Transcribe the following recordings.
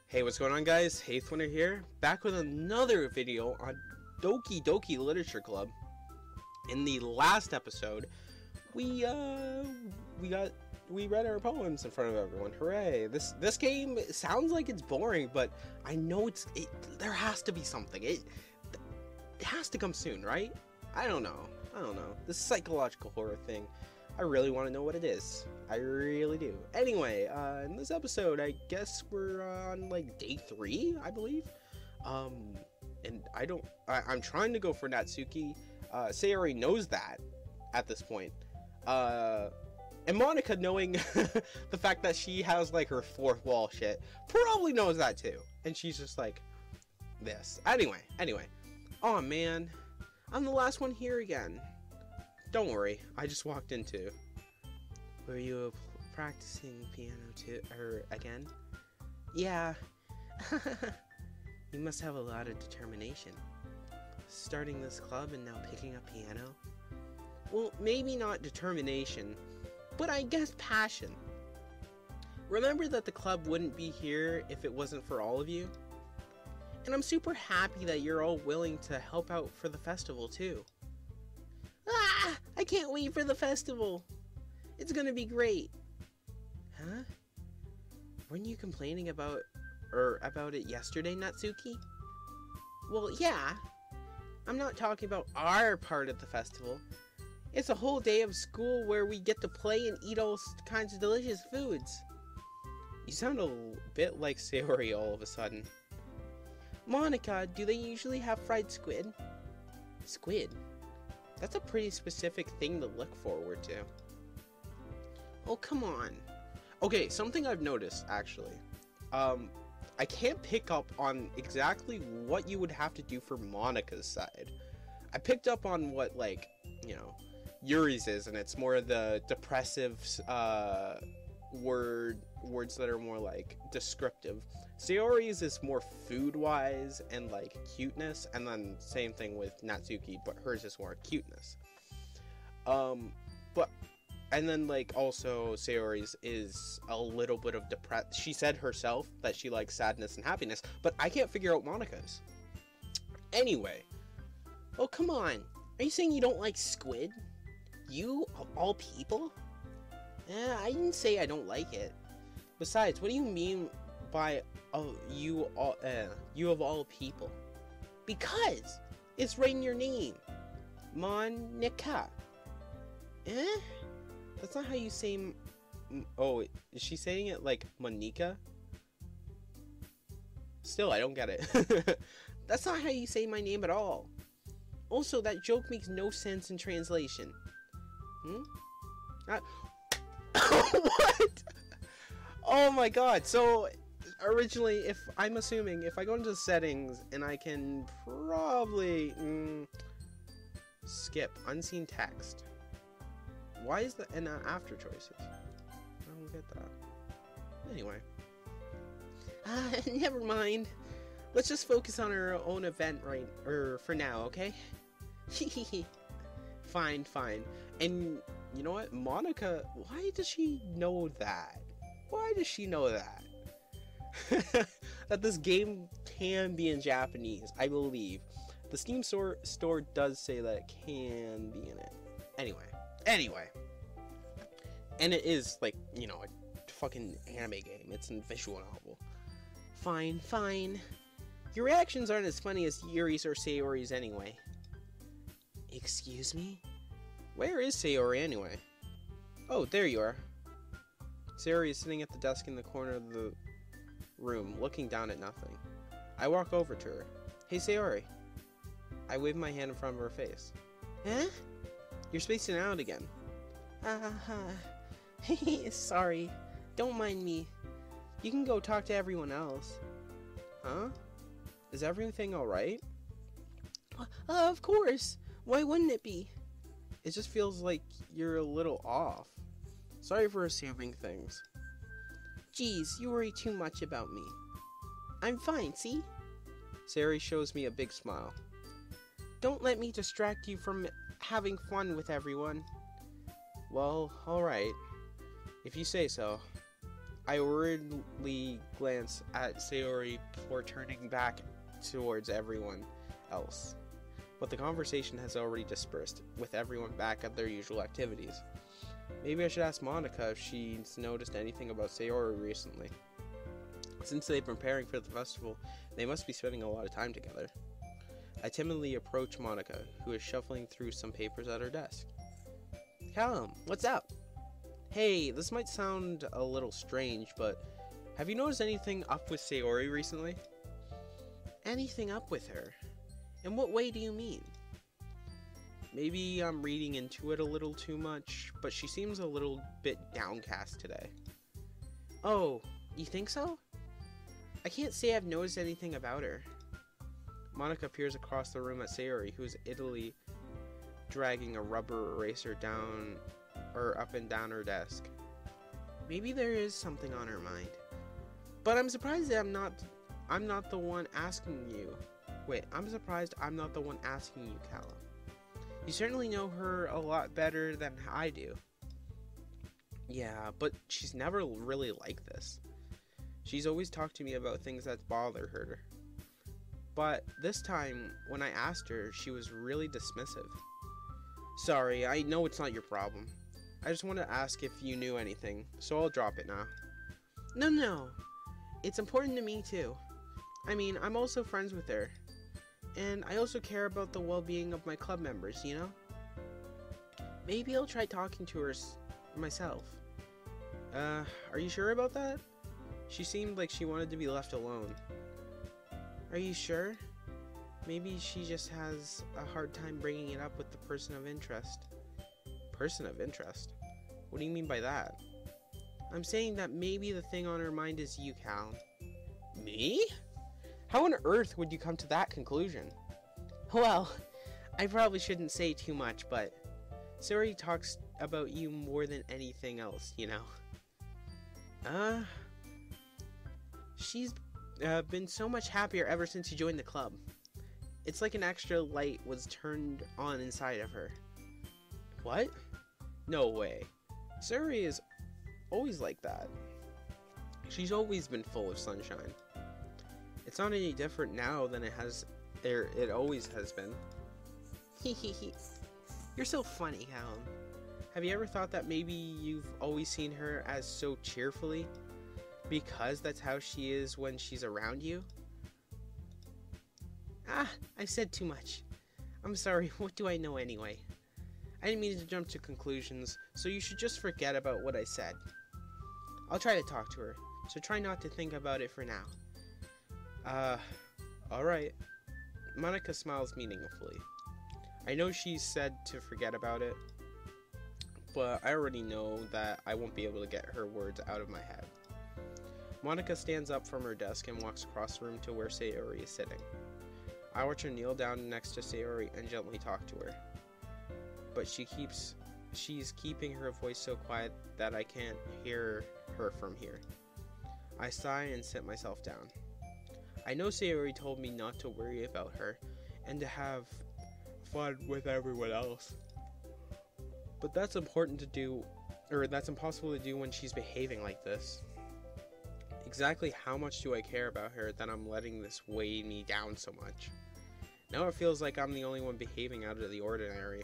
Hey, what's going on, guys? Hathewinner here, back with another video on Doki Literature Club. In the last episode, we read our poems in front of everyone. Hooray! This game sounds like it's boring, but I know there has to be something. It has to come soon, right? I don't know. This psychological horror thing. I really want to know what it is. I really do. Anyway, in this episode, I guess we're on like day 3, I believe. And I'm trying to go for Natsuki. Sayori knows that at this point. And Monica, knowing the fact that she has like her fourth wall shit, probably knows that too. And she's just like, this. Anyway. Oh man, I'm the last one here again. Don't worry, I just walked into. Were you practicing piano again? Yeah. You must have a lot of determination. Starting this club and now picking up piano? Well, maybe not determination, but I guess passion. Remember that the club wouldn't be here if it wasn't for all of you? And I'm super happy that you're all willing to help out for the festival too. Ah! I can't wait for the festival! It's gonna be great! Huh? Weren't you complaining about it yesterday, Natsuki? Well, yeah. I'm not talking about our part of the festival. It's a whole day of school where we get to play and eat all kinds of delicious foods. You sound a bit like Sayori all of a sudden. Monica, do they usually have fried squid? Squid? That's a pretty specific thing to look forward to. Oh, come on. Okay, something I've noticed, actually. I can't pick up on exactly what you would have to do for Monica's side. I picked up on what, like, you know, Yuri's is, and it's more the depressive, words that are more, like, descriptive. Sayori's is more food-wise and, like, cuteness, and then same thing with Natsuki, but hers is more cuteness. And then, like, also, Sayori's is a little bit of she said herself that she likes sadness and happiness, but I can't figure out Monica's. Anyway. Oh, come on. Are you saying you don't like squid? You, of all people? I didn't say I don't like it. Besides, what do you mean by you of all people? Because it's right in your name. Monica. That's not how you say... Oh, is she saying it like Monica? Still, I don't get it. That's not how you say my name at all. Also, that joke makes no sense in translation. What? Oh my god, so... Originally, I'm assuming, if I go into settings, and I can probably... skip unseen text. Why is that in after choices? I don't get that. Anyway. Never mind. Let's just focus on our own event for now, okay? Fine. And you know what? Monica, why does she know that? Why does she know that? That this game can be in Japanese, I believe. The Steam store does say that it can be in it. Anyway. And it is, like, you know, a fucking anime game. It's a visual novel. Fine. Your reactions aren't as funny as Yuri's or Sayori's anyway. Excuse me? Where is Sayori anyway? Oh, there you are. Sayori is sitting at the desk in the corner of the room, looking down at nothing. I walk over to her. Hey, Sayori. I wave my hand in front of her face. Huh? You're spacing out again. Sorry. Don't mind me. You can go talk to everyone else. Huh? Is everything alright? Of course. Why wouldn't it be? It just feels like you're a little off. Sorry for assuming things. Geez, you worry too much about me. I'm fine, see? Sayori shows me a big smile. Don't let me distract you from having fun with everyone. Well, alright. If you say so. I worriedly glance at Sayori before turning back towards everyone else. But the conversation has already dispersed, with everyone back at their usual activities. Maybe I should ask Monica if she's noticed anything about Sayori recently. Since they've been preparing for the festival, they must be spending a lot of time together. I timidly approach Monica, who is shuffling through some papers at her desk. Callum, what's up? Hey, this might sound a little strange, but have you noticed anything up with Sayori recently? Anything up with her? In what way do you mean? Maybe I'm reading into it a little too much, but she seems a little bit downcast today. Oh, you think so? I can't say I've noticed anything about her. Monica peers across the room at Sayori, who is idly dragging a rubber eraser up and down her desk. Maybe there is something on her mind. But I'm surprised that I'm not the one asking you. Wait, I'm surprised I'm not the one asking you, Callum. You certainly know her a lot better than I do. Yeah, but she's never really like this. She's always talked to me about things that bother her. But this time, when I asked her, she was really dismissive. Sorry, I know it's not your problem. I just want to ask if you knew anything, so I'll drop it now. No. It's important to me too. I mean, I'm also friends with her. And I also care about the well-being of my club members, you know? Maybe I'll try talking to her myself. Are you sure about that? She seemed like she wanted to be left alone. Are you sure? Maybe she just has a hard time bringing it up with the person of interest. Person of interest? What do you mean by that? I'm saying that maybe the thing on her mind is you, Cal. Me? How on earth would you come to that conclusion? Well, I probably shouldn't say too much, but Sayori talks about you more than anything else, you know. She's been so much happier ever since you joined the club. It's like an extra light was turned on inside of her. What? No way. Sayori is always like that. She's always been full of sunshine. It's not any different now than it always has been. Hehehe. You're so funny, Callum. Have you ever thought that maybe you've always seen her as so cheerfully? Because that's how she is when she's around you? I've said too much. I'm sorry, what do I know anyway? I didn't mean to jump to conclusions, so you should just forget about what I said. I'll try to talk to her, so try not to think about it for now. Alright. Monica smiles meaningfully. I know she said to forget about it, but I already know that I won't be able to get her words out of my head. Monica stands up from her desk and walks across the room to where Sayori is sitting. I watch her kneel down next to Sayori and gently talk to her. But she's keeping her voice so quiet that I can't hear her from here. I sigh and sit myself down. I know Sayori told me not to worry about her and to have fun with everyone else. But that's important to do, or that's impossible to do when she's behaving like this. Exactly how much do I care about her that I'm letting this weigh me down so much? Now it feels like I'm the only one behaving out of the ordinary.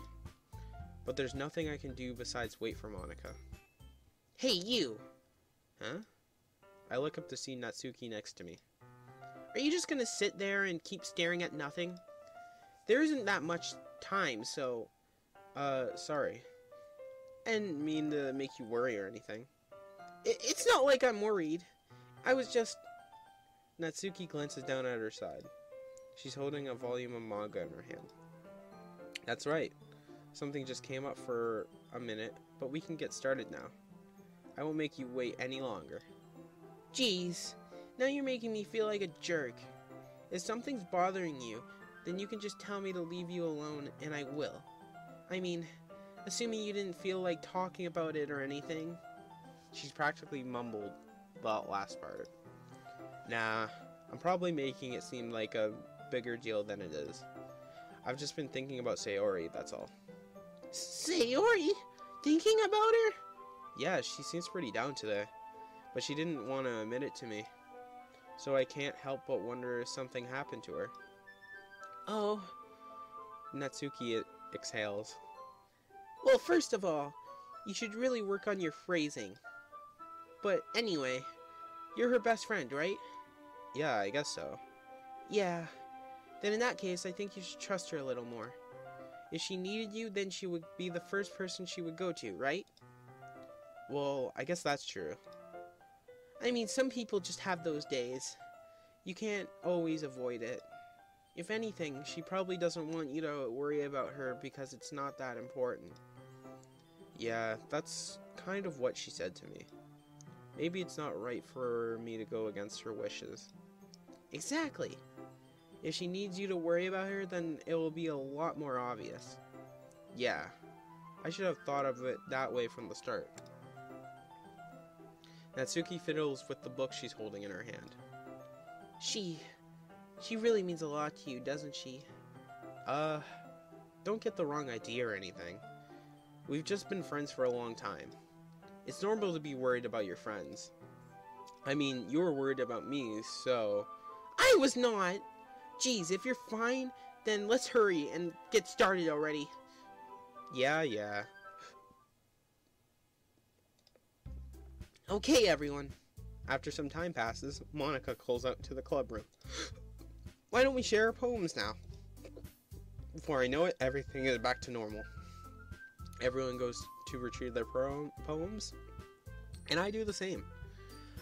But there's nothing I can do besides wait for Monica. Hey, you! Huh? I look up to see Natsuki next to me. Are you just gonna sit there and keep staring at nothing? There isn't that much time, so... sorry. I didn't mean to make you worry or anything. It's not like I'm worried. I was just... Natsuki glances down at her side. She's holding a volume of manga in her hand. That's right. Something just came up for a minute, but we can get started now. I won't make you wait any longer. Jeez, now you're making me feel like a jerk. If something's bothering you, then you can just tell me to leave you alone, and I will. I mean, assuming you didn't feel like talking about it or anything. She's practically mumbled the last part. Nah, I'm probably making it seem like a bigger deal than it is. I've just been thinking about Sayori, that's all. Sayori? Thinking about her? Yeah, she seems pretty down today. but she didn't want to admit it to me. So I can't help but wonder if something happened to her. Oh, Natsuki exhales. Well, first of all, you should really work on your phrasing. But anyway, you're her best friend, right? Yeah, I guess so. Yeah. Then in that case, I think you should trust her a little more. If she needed you, then she would be the first person she would go to, right? Well, I guess that's true. I mean, some people just have those days. You can't always avoid it. If anything, she probably doesn't want you to worry about her because it's not that important. Yeah, that's kind of what she said to me. Maybe it's not right for me to go against her wishes. Exactly. If she needs you to worry about her, then it will be a lot more obvious. Yeah, I should have thought of it that way from the start. Natsuki fiddles with the book she's holding in her hand. She really means a lot to you, doesn't she? Don't get the wrong idea or anything. We've just been friends for a long time. It's normal to be worried about your friends. I mean, you were worried about me, so... I was not! Geez, if you're fine, then let's hurry and get started already. Yeah. Okay, everyone. After some time passes, Monica calls out to the club room. Why don't we share our poems now? Before I know it, everything is back to normal. Everyone goes to retrieve their poems, and I do the same.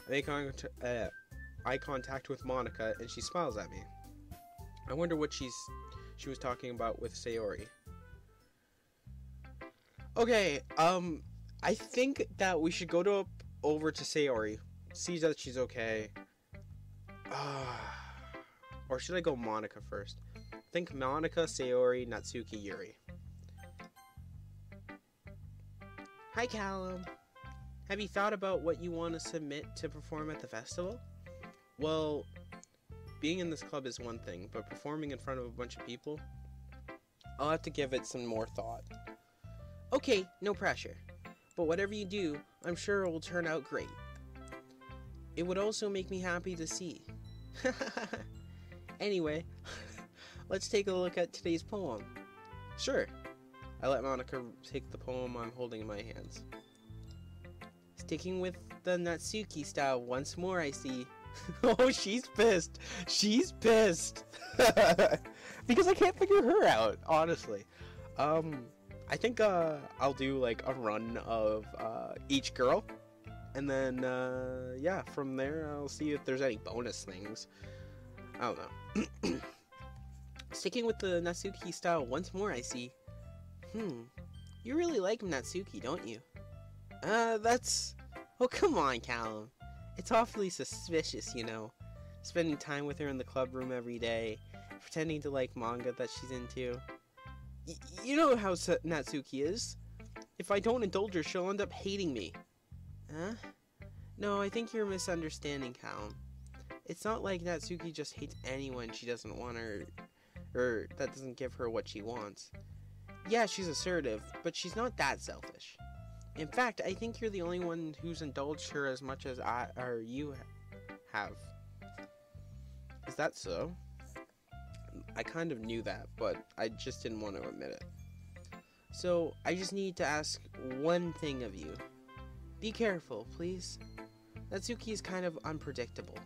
I make eye contact with Monica, and she smiles at me. I wonder what she was talking about with Sayori. Okay, I think that we should go over to Sayori, see that she's okay. Or should I go Monica first? Think Monica, Sayori, Natsuki, Yuri. Hi, Callum. Have you thought about what you want to submit to perform at the festival? Well, being in this club is one thing, but performing in front of a bunch of people, I'll have to give it some more thought. Okay, no pressure. But whatever you do, I'm sure it will turn out great. It would also make me happy to see. Anyway, let's take a look at today's poem. Sure. I let Monica take the poem I'm holding in my hands. Sticking with the Natsuki style once more, I see. Oh, she's pissed. She's pissed. Because I can't figure her out, honestly. I think I'll do like a run of each girl. And then, yeah, from there I'll see if there's any bonus things. I don't know. Sticking with the Natsuki style once more, I see. You really like Natsuki, don't you? That's... Oh, come on, Callum. It's awfully suspicious, you know. Spending time with her in the club room every day, pretending to like manga that she's into. You know how Natsuki is. If I don't indulge her, she'll end up hating me. Huh? No, I think you're misunderstanding, Callum. It's not like Natsuki just hates anyone she doesn't want her, or that doesn't give her what she wants. Yeah, she's assertive, but she's not that selfish. In fact, I think you're the only one who's indulged her as much as you have. Is that so? I kind of knew that, but I just didn't want to admit it. So, I just need to ask one thing of you. Be careful, please. Natsuki is kind of unpredictable.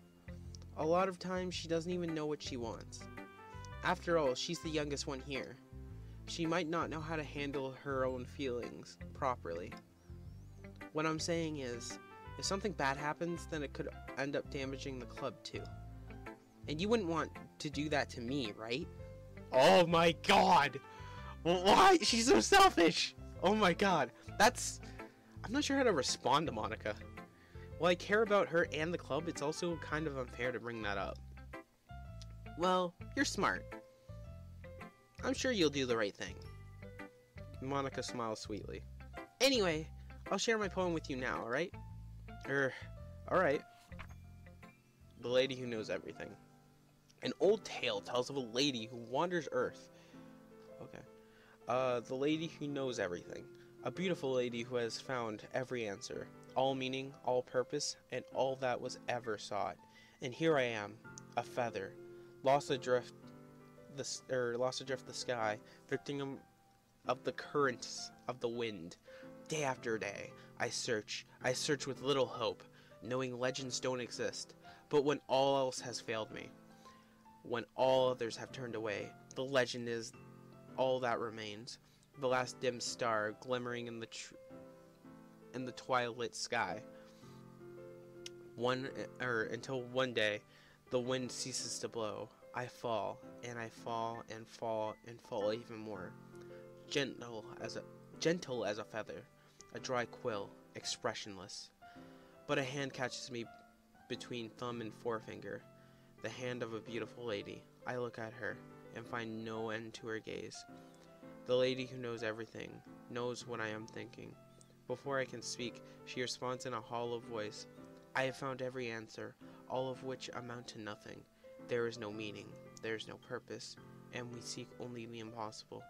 A lot of times, she doesn't even know what she wants. After all, she's the youngest one here. She might not know how to handle her own feelings properly. What I'm saying is, if something bad happens, then it could end up damaging the club too. And you wouldn't want to do that to me, right? Oh my god! Why? She's so selfish! Oh my god. I'm not sure how to respond to Monica. While I care about her and the club, it's also kind of unfair to bring that up. Well, you're smart. I'm sure you'll do the right thing. Monica smiles sweetly. Anyway, I'll share my poem with you now, alright? Alright. The Lady Who Knows Everything. An old tale tells of a lady who wanders Earth. Okay. The Lady Who Knows Everything. A beautiful lady who has found every answer. all meaning, all purpose, and all that was ever sought. And here I am, a feather, lost adrift the sky, victim of the currents of the wind. Day after day, I search with little hope, knowing legends don't exist. But when all else has failed me, when all others have turned away, the legend is all that remains. The last dim star glimmering in the twilight sky. Until one day, the wind ceases to blow. I fall, and I fall, and fall, and fall even more. Gentle as a feather, a dry quill, expressionless. But a hand catches me between thumb and forefinger, the hand of a beautiful lady. I look at her, and find no end to her gaze. The lady who knows everything, knows what I am thinking. Before I can speak, she responds in a hollow voice. I have found every answer, all of which amount to nothing. There is no meaning, there is no purpose, and we seek only the impossible.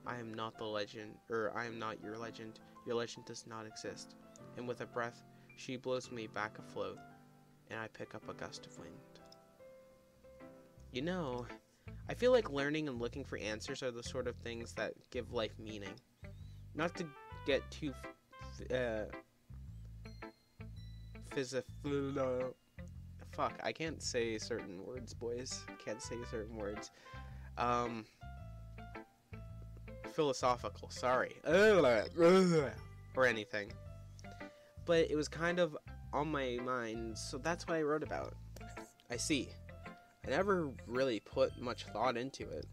I am not the legend, I am not your legend. Your legend does not exist. And with a breath, she blows me back afloat, and I pick up a gust of wind. You know, I feel like learning and looking for answers are the sort of things that give life meaning. Not to get too fuck, I can't say certain words, boys. Can't say certain words. Philosophical, sorry. Or anything. But it was kind of on my mind, so that's what I wrote about. I see. I never really put much thought into it.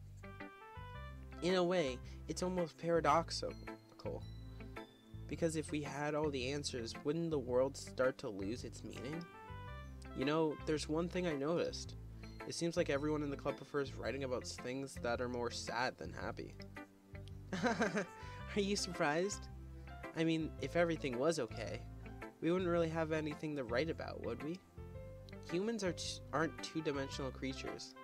In a way, it's almost paradoxical. Because if we had all the answers, wouldn't the world start to lose its meaning? You know, there's one thing I noticed. It seems like everyone in the club prefers writing about things that are more sad than happy. Are you surprised? I mean, if everything was okay, we wouldn't really have anything to write about, would we? Humans aren't two-dimensional creatures.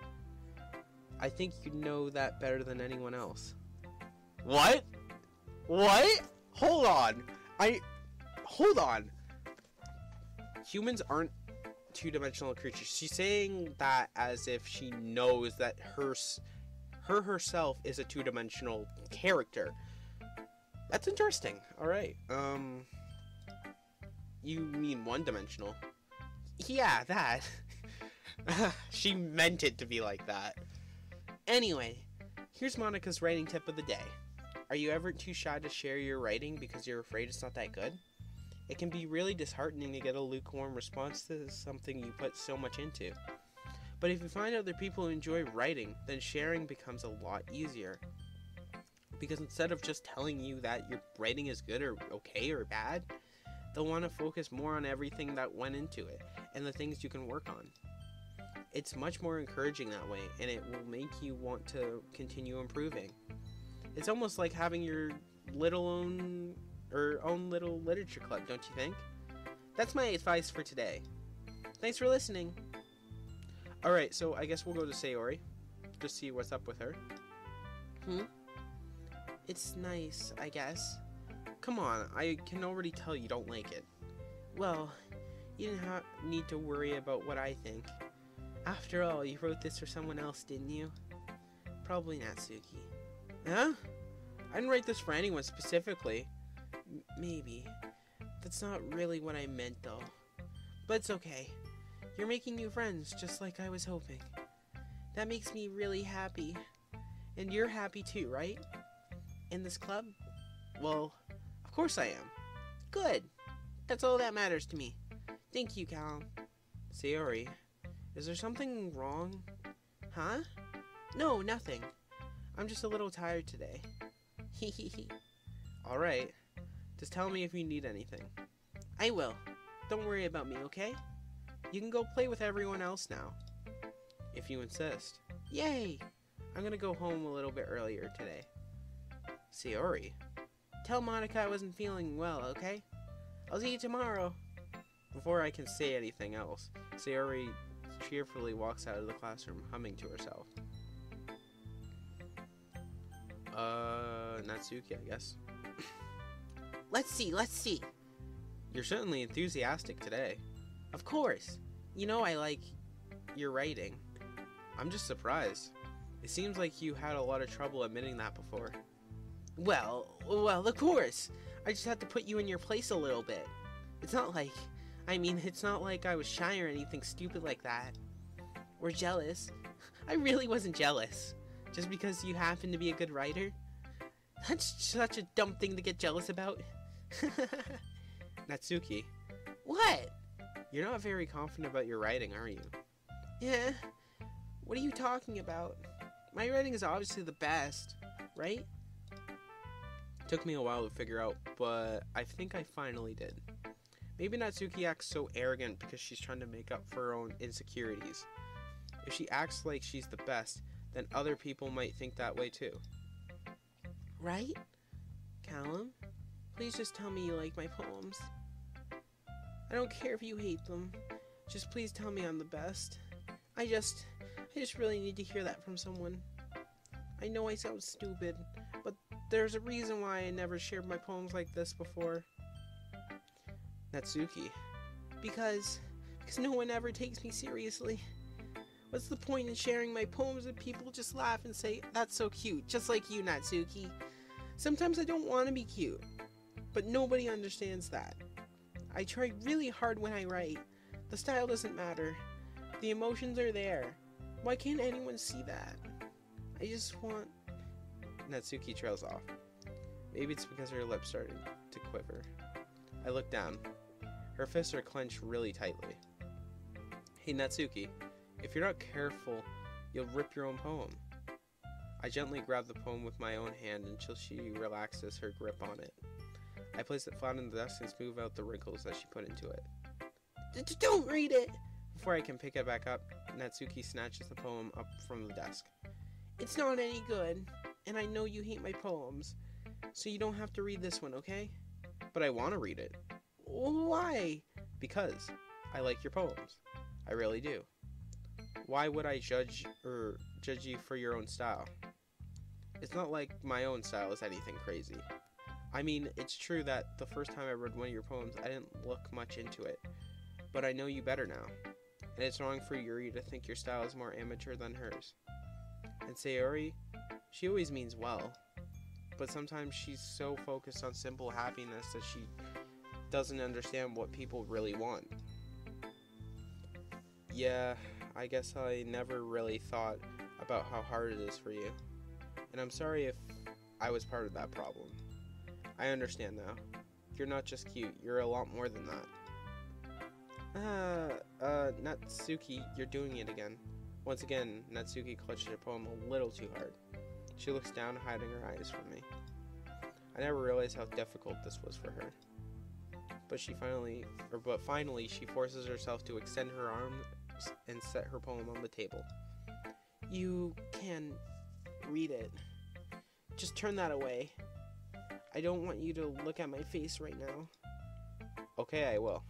I think you know that better than anyone else. What? What? Hold on. Hold on. Humans aren't two-dimensional creatures. She's saying that as if she knows that herself is a two-dimensional character. That's interesting. Alright. You mean one-dimensional? Yeah, that. She meant it to be like that. Anyway, here's Monica's writing tip of the day. Are you ever too shy to share your writing because you're afraid it's not that good? It can be really disheartening to get a lukewarm response to something you put so much into. But if you find other people who enjoy writing, then sharing becomes a lot easier. Because instead of just telling you that your writing is good or okay or bad, they'll want to focus more on everything that went into it and the things you can work on. It's much more encouraging that way, and it will make you want to continue improving. It's almost like having your own little literature club, don't you think? That's my advice for today. Thanks for listening. Alright, so I guess we'll go to Sayori. Just see what's up with her. It's nice, I guess. Come on, I can already tell you don't like it. Well, you didn't need to worry about what I think. After all, you wrote this for someone else, didn't you? Probably Natsuki. Huh? I didn't write this for anyone specifically. Maybe. That's not really what I meant, though. But it's okay. You're making new friends, just like I was hoping. That makes me really happy. And you're happy too, right? In this club? Well, of course I am. Good. That's all that matters to me. Thank you, Cal. Sayori, is there something wrong? Huh? No, nothing. I'm just a little tired today. Hehehe. Alright. Just tell me if you need anything. I will. Don't worry about me, okay? You can go play with everyone else now. If you insist. Yay! I'm gonna go home a little bit earlier today. Sayori, tell Monica I wasn't feeling well, okay? I'll see you tomorrow. Before I can say anything else, Sayori cheerfully walks out of the classroom, humming to herself. Natsuki, I guess. Let's see. You're certainly enthusiastic today. Of course. You know I like your writing. I'm just surprised. It seems like you had a lot of trouble admitting that before. Well, of course. I just had to put you in your place a little bit. It's not like I was shy or anything stupid like that. Or jealous. I really wasn't jealous. Just because you happen to be a good writer? That's such a dumb thing to get jealous about. Natsuki. What? You're not very confident about your writing, are you? Yeah. What are you talking about? My writing is obviously the best, right? Took me a while to figure out, but I think I finally did. Maybe Natsuki acts so arrogant because she's trying to make up for her own insecurities. If she acts like she's the best, then other people might think that way too. Right? Callum, please just tell me you like my poems. I don't care if you hate them. Just please tell me I'm the best. I just really need to hear that from someone. I know I sound stupid, but there's a reason why I never shared my poems like this before. Natsuki. Because no one ever takes me seriously. What's the point in sharing my poems if people just laugh and say, that's so cute, just like you, Natsuki? Sometimes I don't want to be cute, but nobody understands that. I try really hard when I write. The style doesn't matter. The emotions are there. Why can't anyone see that? I just want... Natsuki trails off. Maybe it's because her lips started to quiver. I look down. Her fists are clenched really tightly. Hey Natsuki, if you're not careful, you'll rip your own poem. I gently grab the poem with my own hand until she relaxes her grip on it. I place it flat on the desk and smooth out the wrinkles that she put into it. Don't read it! Before I can pick it back up, Natsuki snatches the poem up from the desk. It's not any good, and I know you hate my poems, so you don't have to read this one, okay? But I want to read it. Why? Because I like your poems. I really do. Why would I judge you for your own style? It's not like my own style is anything crazy. I mean, it's true that the first time I read one of your poems, I didn't look much into it. But I know you better now. And it's wrong for Yuri to think your style is more amateur than hers. And Sayori, she always means well. But sometimes she's so focused on simple happiness that she doesn't understand what people really want. Yeah, I guess I never really thought about how hard it is for you. And I'm sorry if I was part of that problem. I understand now. You're not just cute, you're a lot more than that. Natsuki, you're doing it again. Once again, Natsuki clutches her poem a little too hard. She looks down, hiding her eyes from me. I never realized how difficult this was for her. But finally, she forces herself to extend her arms and set her poem on the table. You can read it. Just turn that away. I don't want you to look at my face right now. Okay, I will.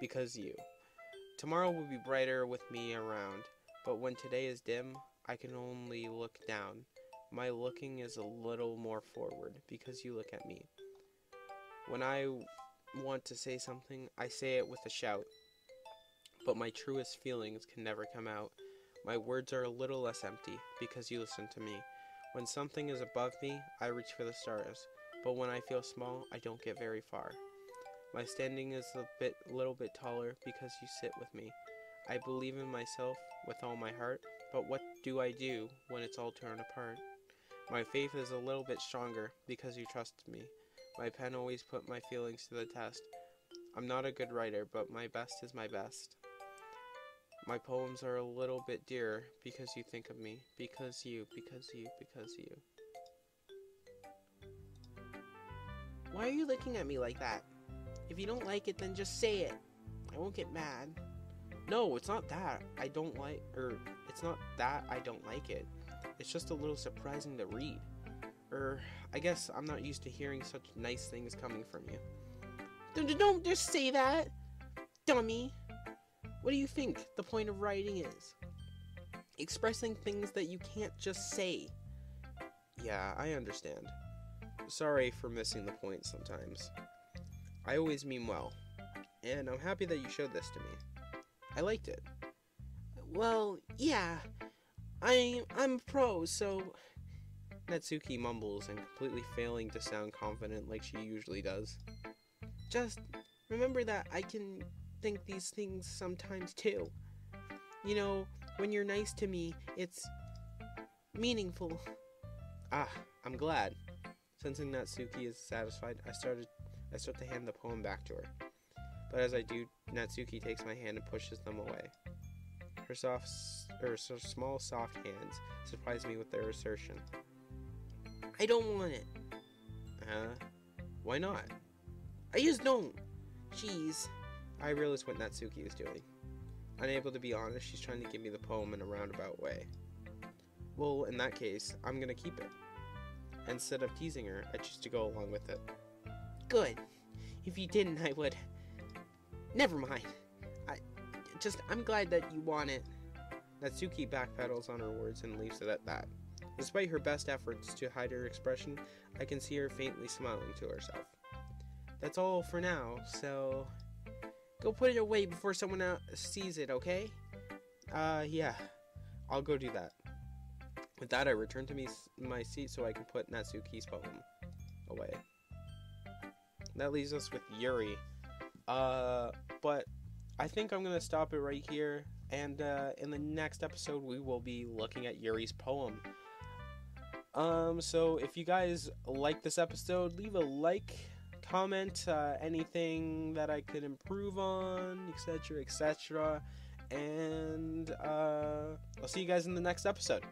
Because you. Tomorrow will be brighter with me around, but when today is dim, I can only look down. My looking is a little more forward because you look at me. When I want to say something, I say it with a shout. But my truest feelings can never come out. My words are a little less empty because you listen to me. When something is above me, I reach for the stars. But when I feel small, I don't get very far. My standing is a little bit taller because you sit with me. I believe in myself with all my heart, but what do I do when it's all torn apart? My faith is a little bit stronger because you trust me. My pen always put my feelings to the test. I'm not a good writer, but my best is my best. My poems are a little bit dearer because you think of me. Because you. Why are you looking at me like that? If you don't like it, then just say it. I won't get mad. No, it's not that I don't like it. It's just a little surprising to read. I guess I'm not used to hearing such nice things coming from you. Don't just say that, dummy. What do you think the point of writing is? Expressing things that you can't just say. Yeah, I understand. Sorry for missing the point sometimes. I always mean well, and I'm happy that you showed this to me. I liked it. Well, yeah, I'm a pro, so... Natsuki mumbles and completely failing to sound confident like she usually does. Just remember that I can think these things sometimes too. You know, when you're nice to me, it's meaningful. Ah, I'm glad. Sensing Natsuki is satisfied, I start to hand the poem back to her. But as I do, Natsuki takes my hand and pushes them away. Her small, soft hands surprise me with their assertion. I don't want it. Why not? I just don't. Jeez. I realized what Natsuki was doing. Unable to be honest, she's trying to give me the poem in a roundabout way. Well, in that case, I'm gonna keep it. Instead of teasing her, I choose to go along with it. Good. If you didn't, I would. Never mind. I'm glad that you want it. Natsuki backpedals on her words and leaves it at that. Despite her best efforts to hide her expression, I can see her faintly smiling to herself. That's all for now, so... Go put it away before someone else sees it, okay? Yeah. I'll go do that. With that, I return to my seat so I can put Natsuki's poem away. That leaves us with Yuri. But I think I'm gonna stop it right here, and in the next episode we will be looking at Yuri's poem. So if you guys like this episode, leave a like, comment, anything that I could improve on, etc., etc. And I'll see you guys in the next episode.